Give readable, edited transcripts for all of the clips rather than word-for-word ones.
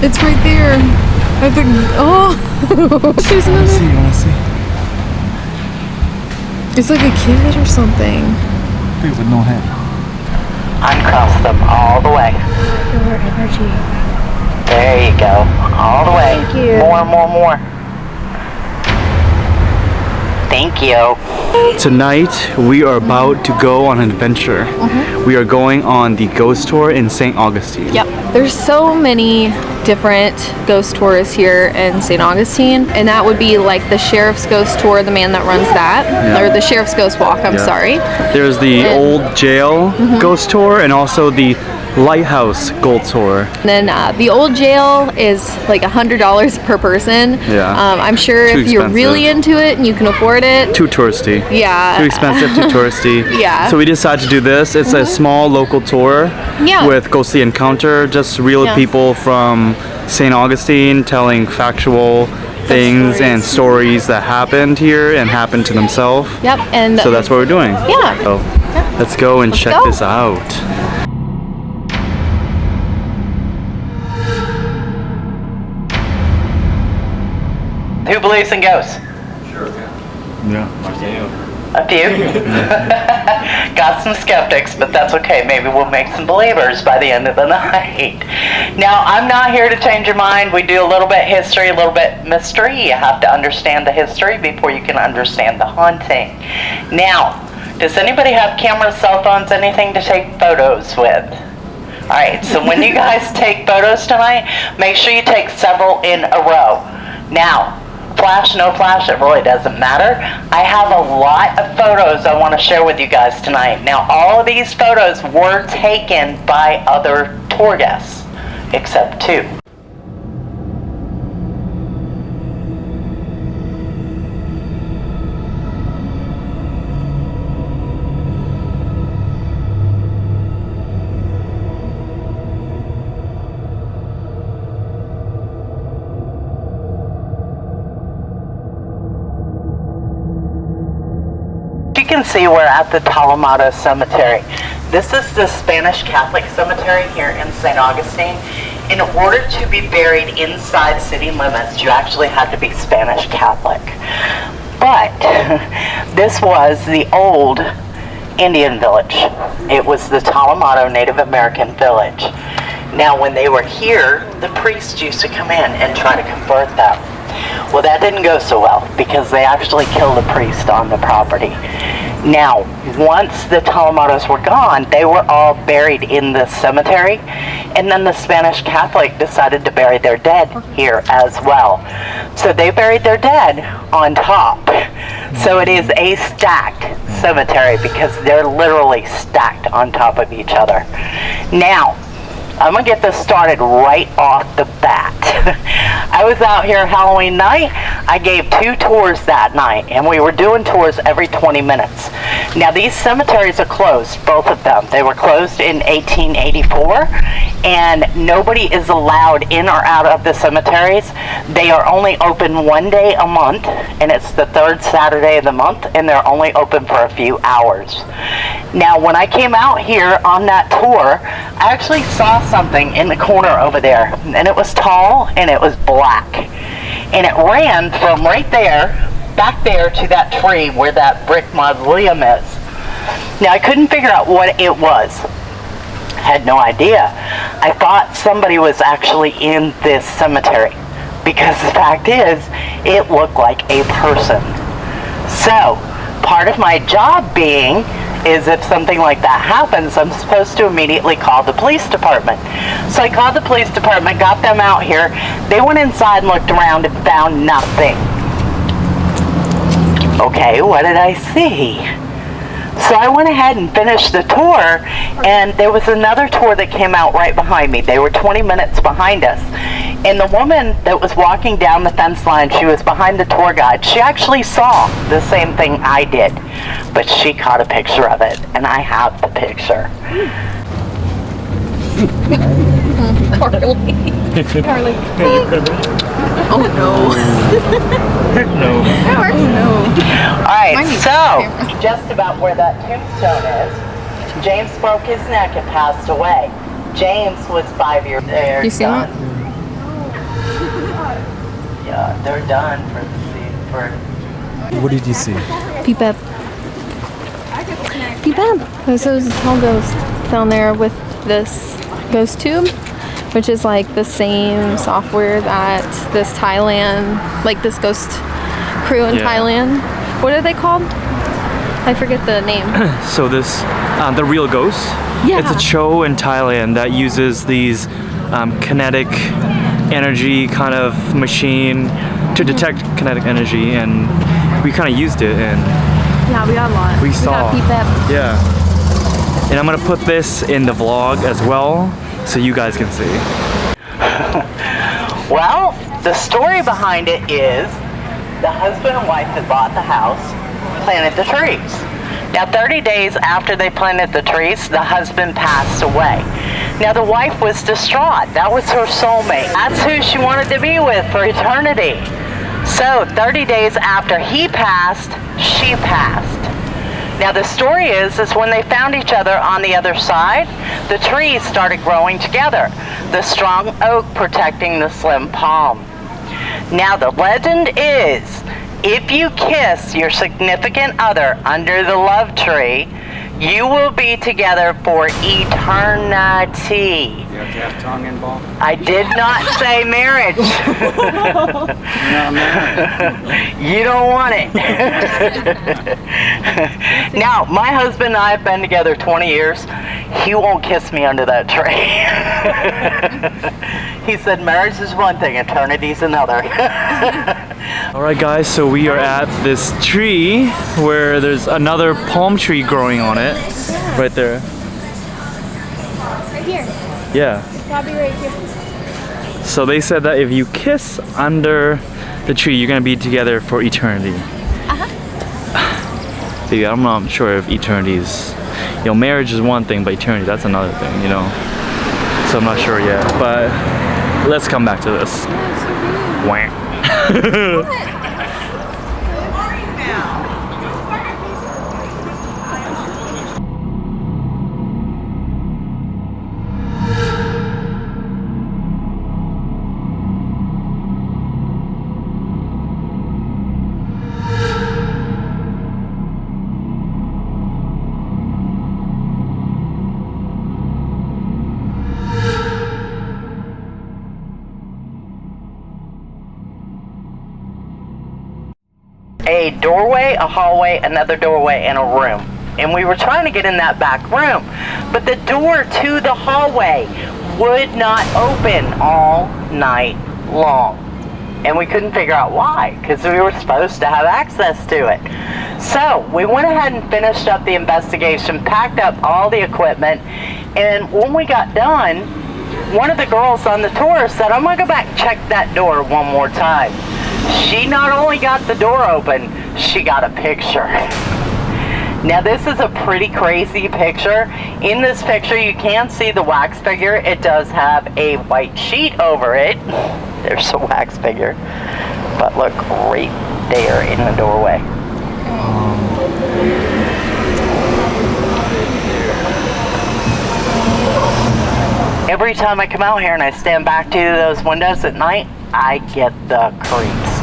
It's right there. I think. Oh, there's another. You wanna see? It's like a kid or something. Big with no head. Uncross them all the way. Your energy. There you go. All the way. Thank you. More. Thank you. Tonight we are about to go on an adventure. We are going on the ghost tour in St. Augustine. Yep. There's so many different ghost tours here in St. Augustine, and that would be like the sheriff's ghost tour, the man that runs that, or the sheriff's ghost walk, I'm sorry. There's the old jail ghost tour and also the lighthouse gold tour. And then the old jail is like $100 per person. Yeah. I'm sure Too if you're expensive. really into it and you can afford it. Too touristy. Yeah. Too expensive, too touristy. Yeah. So we decided to do this. It's a small local tour with ghostly encounter, just real people from St. Augustine telling factual things and stories that happened here and happened to themselves. Yep. And so that's what we're doing. Yeah. So let's go and check this out. Who believes in ghosts? Yeah. A few. Got some skeptics, but that's okay. Maybe we'll make some believers by the end of the night. Now, I'm not here to change your mind. We do a little bit history, a little bit mystery. You have to understand the history before you can understand the haunting. Now, does anybody have cameras, cell phones, anything to take photos with? All right, so when you guys take photos tonight, make sure you take several in a row. Now, flash, no flash, it really doesn't matter. I have a lot of photos I want to share with you guys tonight. Now, all of these photos were taken by other tour guests, except two. You can see we're at the Tolomato Cemetary. This is the Spanish Catholic cemetery here in St. Augustine. In order to be buried inside city limits, you actually had to be Spanish Catholic. But this was the old Indian village. It was the Tolomato Native American village. Now, when they were here, the priests used to come in and try to convert them. Well, that didn't go so well because they actually killed a priest on the property. Now, once the Tolomatos were gone, they were all buried in this cemetery, and then the Spanish Catholic decided to bury their dead here as well. So they buried their dead on top. So it is a stacked cemetery because they're literally stacked on top of each other. Now, I'm gonna get this started right off the bat. I was out here Halloween night. I gave 2 tours that night, and we were doing tours every 20 minutes. Now, these cemeteries are closed, both of them. They were closed in 1884, and nobody is allowed in or out of the cemeteries. They are only open 1 day a month, and it's the 3rd Saturday of the month, and they're only open for a few hours. Now, when I came out here on that tour, I actually saw something in the corner over there, and it was tall and it was black, and it ran from right there back there to that tree where that brick mausoleum is. Now, I couldn't figure out what it was. I had no idea. I thought somebody was actually in this cemetery because the fact is it looked like a person. So part of my job being is if something like that happens, I'm supposed to immediately call the police department. So I called the police department, got them out here. They went inside and looked around and found nothing. Okay, what did I see? So I went ahead and finished the tour, and there was another tour that came out right behind me. They were 20 minutes behind us. And the woman that was walking down the fence line, she was behind the tour guide. She actually saw the same thing I did, but she caught a picture of it, and I have the picture. Carly. Oh no. No. All right, so just about where that tombstone is, James broke his neck and passed away. James was 5 years there. You see that? Yeah, they're done for the season. What did you see? Peep-Ep. Peep-Ep. This is a tall ghost down there with this ghost tube, which is like the same software that this Thailand, like this ghost crew in Thailand. What are they called? I forget the name. So this, the real ghost. Yeah. It's a show in Thailand that uses these kinetic energy kind of machine to detect kinetic energy, and we kind of used it, and yeah, we got a lot. We saw. Got Peep-Ep. Yeah. And I'm gonna put this in the vlog as well, so you guys can see. Well, the story behind it is the husband and wife had bought the house, planted the trees. Now 30 days after they planted the trees, the husband passed away. Now the wife was distraught. That was her soulmate. That's who she wanted to be with for eternity. So 30 days after he passed, she passed. Now the story is when they found each other on the other side, the trees started growing together, the strong oak protecting the slim palm. Now the legend is, if you kiss your significant other under the love tree, you will be together for eternity. You have to have tongue involved? I did not say marriage. You're not married. You don't want it. Now, my husband and I have been together 20 years. He won't kiss me under that tree. He said marriage is one thing, eternity's another. Alright guys, so we are at this tree where there's another palm tree growing on it. Right there. Right here. Yeah. Probably right here. So they said that if you kiss under the tree, you're gonna be together for eternity. Baby, I'm not sure if eternity is, you know, marriage is one thing, but eternity, that's another thing, you know. So I'm not sure yet, but let's come back to this. Wah. A doorway, a hallway, another doorway, and a room. And we were trying to get in that back room, but the door to the hallway would not open all night long. And we couldn't figure out why, because we were supposed to have access to it. So we went ahead and finished up the investigation, packed up all the equipment, and when we got done, one of the girls on the tour said, I'm gonna go back and check that door one more time. She not only got the door open, she got a picture. Now this is a pretty crazy picture. In this picture you can see the wax figure. It does have a white sheet over it. There's a wax figure. But look right there in the doorway. Every time I come out here and I stand back to those windows at night, I get the creeps.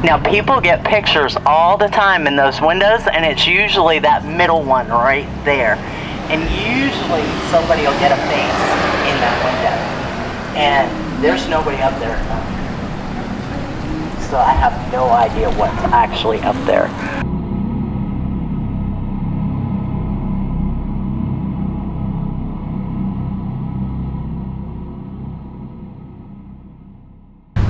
Now people get pictures all the time in those windows, and it's usually that middle one right there. And usually somebody will get a face in that window. And there's nobody up there at night. So I have no idea what's actually up there.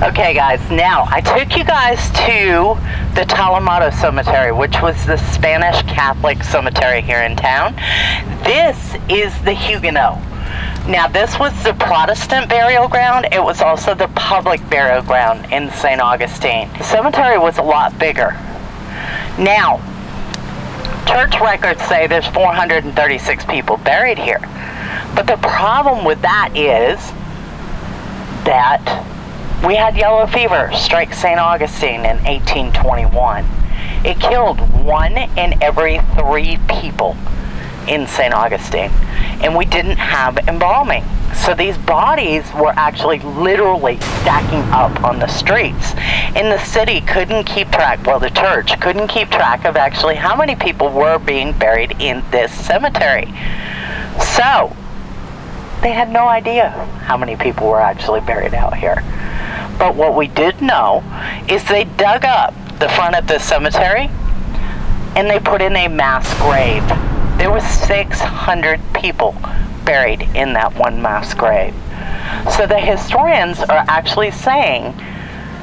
Okay guys, now I took you guys to the Tolomato Cemetary, which was the Spanish Catholic cemetery here in town. This is the Huguenot. Now this was the Protestant burial ground. It was also the public burial ground in St. Augustine. The cemetery was a lot bigger. Now, church records say there's 436 people buried here. But the problem with that is that we had yellow fever strike St. Augustine in 1821. It killed 1 in every 3 people in St. Augustine, and we didn't have embalming. So these bodies were actually literally stacking up on the streets. And the city couldn't keep track, well, the church couldn't keep track of actually how many people were being buried in this cemetery. So they had no idea how many people were actually buried out here. But what we did know is they dug up the front of the cemetery and they put in a mass grave. There was 600 people buried in that one mass grave. So the historians are actually saying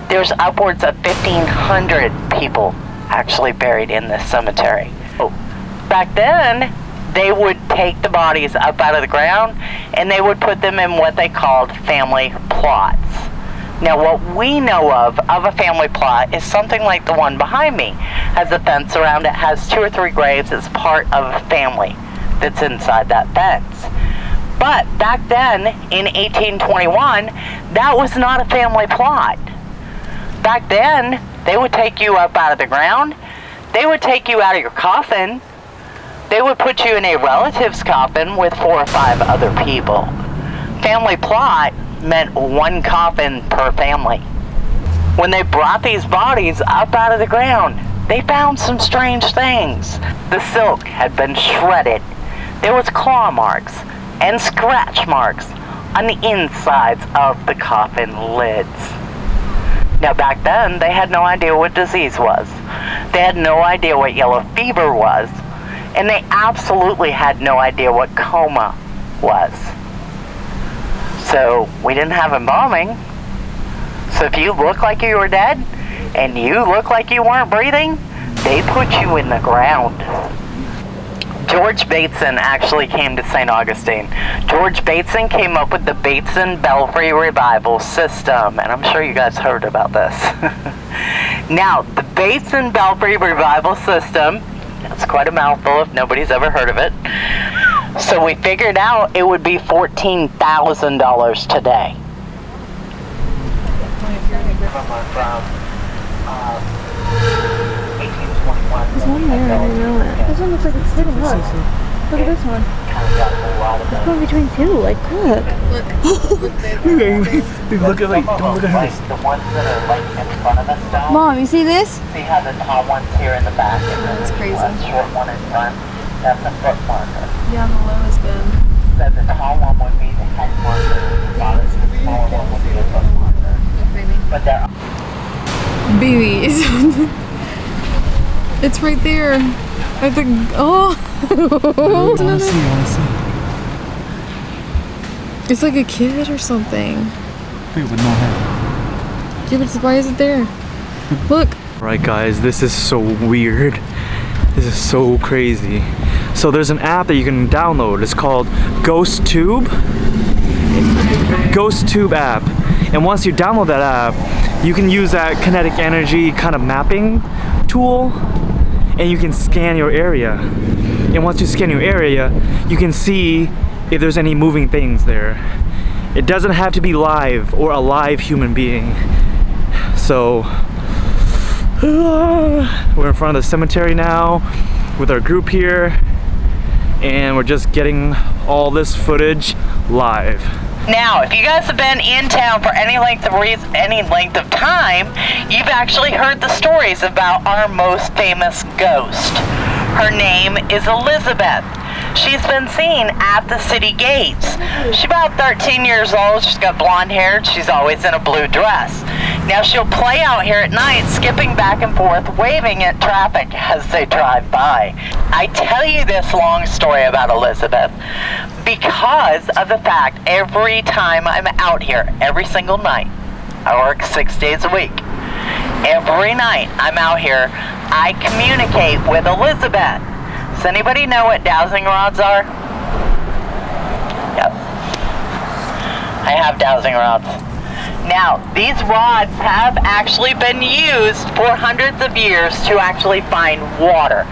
there's upwards of 1,500 people actually buried in this cemetery. Back then, they would take the bodies up out of the ground and they would put them in what they called family plots. Now what we know of a family plot is something like the one behind me. Has a fence around it, has 2 or 3 graves. It's part of a family that's inside that fence. But back then, in 1821, that was not a family plot. Back then, they would take you up out of the ground. They would take you out of your coffin. They would put you in a relative's coffin with 4 or 5 other people. Family plot meant 1 coffin per family. When they brought these bodies up out of the ground, they found some strange things. The silk had been shredded. There was claw marks and scratch marks on the insides of the coffin lids. Now back then, they had no idea what disease was. They had no idea what yellow fever was. And they absolutely had no idea what coma was. So we didn't have embalming. So if you look like you were dead and you look like you weren't breathing, they put you in the ground. George Bateson actually came to St. Augustine. George Bateson came up with the Bateson Belfry Revival System, and I'm sure you guys heard about this. Now, the Bateson Belfry Revival System, it's quite a mouthful if nobody's ever heard of it. So we figured out it would be $14,000 today. There's one there, I didn't know it. This one looks like it's sitting. Look at this one. It's going between 2. Like, look. Look at, like, don't look at her. The ones that are like in front of the stone. Mom, you see this? See how the tall one's here in the back and That's crazy. the short one in front? That's a foot marker. Yeah, the low has been. So the tall one would be the head marker, the smaller one would be a foot marker. But they're Babies. It's right there. I think. Oh. I wanna see. It's like a kid or something. Wait, with no head. Yeah, but why is it there? Look. Alright guys, this is so weird. This is so crazy. So there's an app that you can download. It's called Ghost Tube app. And once you download that app, you can use that kinetic energy kind of mapping tool and you can scan your area. And once you scan your area, you can see if there's any moving things there. It doesn't have to be live or a live human being. So we're in front of the cemetery now with our group here, and we're just getting all this footage live. Now, if you guys have been in town for any length of time, you've actually heard the stories about our most famous ghost. Her name is Elizabeth. She's been seen at the city gates. She's about 13 years old. She's got blonde hair. She's always in a blue dress. Now she'll play out here at night, skipping back and forth, waving at traffic as they drive by. I tell you this long story about Elizabeth because of the fact every time I'm out here, every single night, I work 6 days a week. Every night I'm out here, I communicate with Elizabeth. Does anybody know what dowsing rods are? Yep. I have dowsing rods. Now, these rods have actually been used for hundreds of years to actually find water.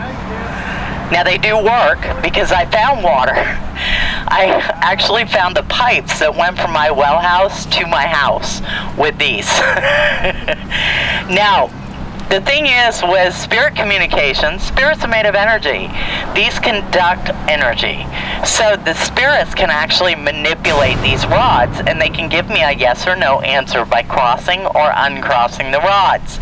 Now, they do work because I found water. I actually found the pipes that went from my well house to my house with these. Now, The thing is, with spirit communication, spirits are made of energy. These conduct energy. So the spirits can actually manipulate these rods, and they can give me a yes or no answer by crossing or uncrossing the rods.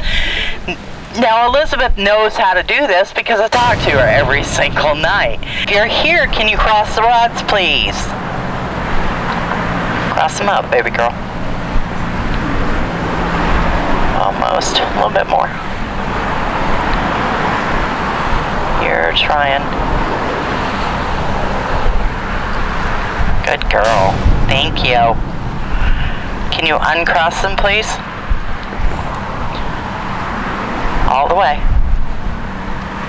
Now, Elizabeth knows how to do this because I talk to her every single night. If you're here, can you cross the rods, please? Cross them up, baby girl. Almost. A little bit more. You're trying. Good girl. Thank you. Can you uncross them, please? All the way.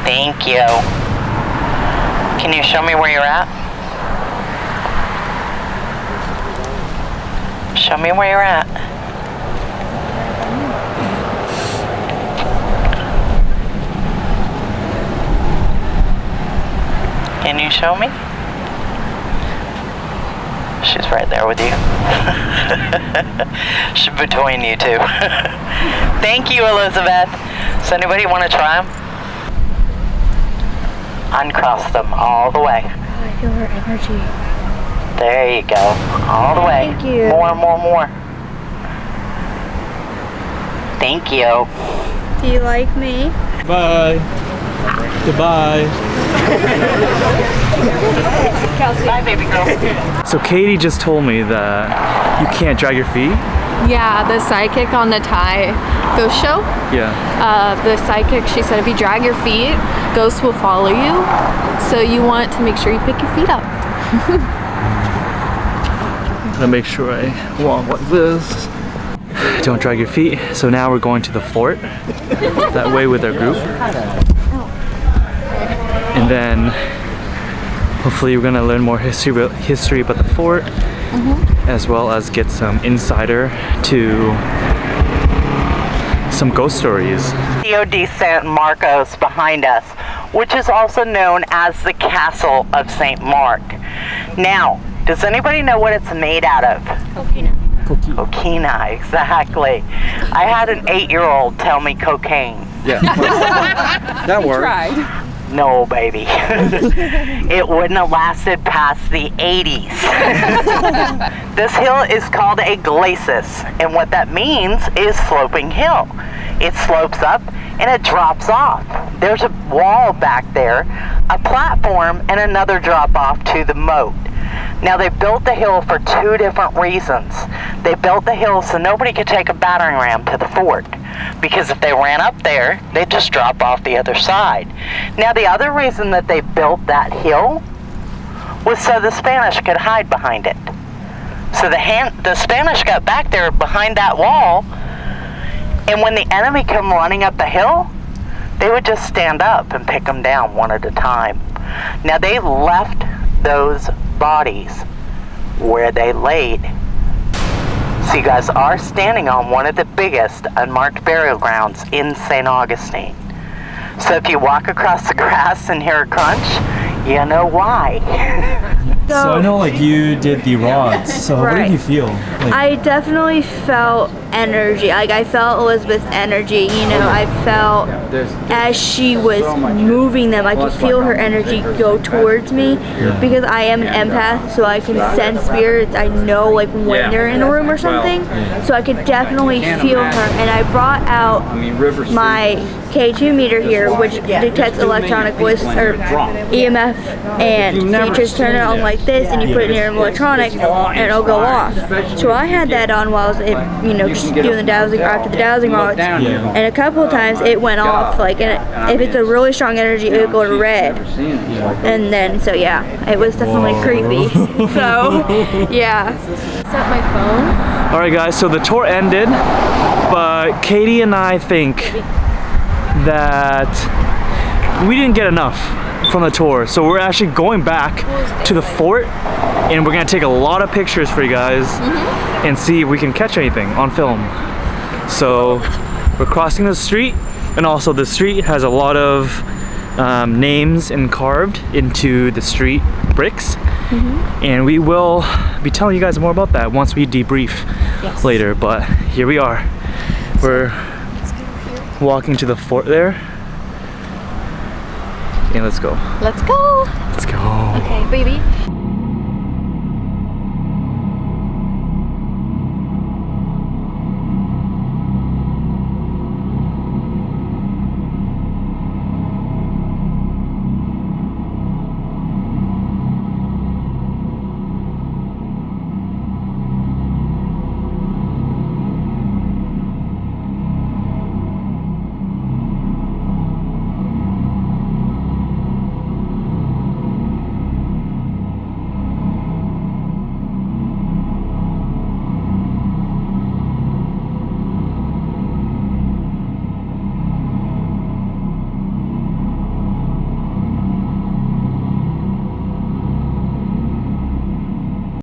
Thank you. Can you show me where you're at? Show me where you're at. Can you show me? She's right there with you. She's between you two. Thank you, Elizabeth. Does anybody want to try them? Uncross them all the way. I feel her energy. There you go. All the way. Thank you. More. Thank you. Do you like me? Bye. Goodbye. Bye, baby girl. So Katie just told me that you can't drag your feet. Yeah, the psychic on the Thai ghost show. Yeah. The psychic, she said if you drag your feet, ghosts will follow you. So you want to make sure you pick your feet up. I'm gonna make sure I walk like this. Don't drag your feet. So now we're going to the fort that way with our group. And then hopefully we're gonna learn more history about the fort, as well as get some insider to some ghost stories. Castillo de San Marcos behind us, which is also known as the Castle of St. Mark. Now, does anybody know what it's made out of? Coquina, exactly. I had an 8-year-old tell me cocaine. Yeah. That worked. No, baby. It wouldn't have lasted past the 80s. This hill is called a glacis, and what that means is sloping hill. It slopes up and it drops off. There's a wall back there, a platform, and another drop off to the moat. Now, they built the hill for 2 different reasons. They built the hill so nobody could take a battering ram to the fort, because if they ran up there, they'd just drop off the other side. Now, the other reason that they built that hill was so the Spanish could hide behind it. So the Spanish got back there behind that wall, and when the enemy come running up the hill, they would just stand up and pick them down one at a time. Now, they left those bodies where they laid. So you guys are standing on one of the biggest unmarked burial grounds in St. Augustine. So if you walk across the grass and hear a crunch, you know why. So I know like you did the rods, so what did you feel? Like, I definitely felt energy. Like I felt Elizabeth's energy, you know, I felt as she was moving them, I could feel her energy go towards me because I am an empath, so I can sense spirits. I know like when they're in a room or something, so I could definitely feel her. And I brought out my K2 meter here, which detects electronic voice or EMF, and so you just turn it on like this and you put it in your electronic and it'll go off. So I had that on while I was, you know, just doing the dowsing after the dowsing rods, and a couple of times it went off. Like, and if it's a really strong energy, it'll go to red. And then, so yeah, it was definitely creepy. So yeah. Set my phone. all right, guys. So the tour ended, but Katie and I think that we didn't get enough from the tour, so we're actually going back to the fort, and we're gonna take a lot of pictures for you guys and see if we can catch anything on film. So we're crossing the street, and also the street has a lot of names carved into the street bricks, and we will be telling you guys more about that once we debrief later. But here we are. walking to the fort there. Okay, let's go. Let's go. Let's go. Okay, baby.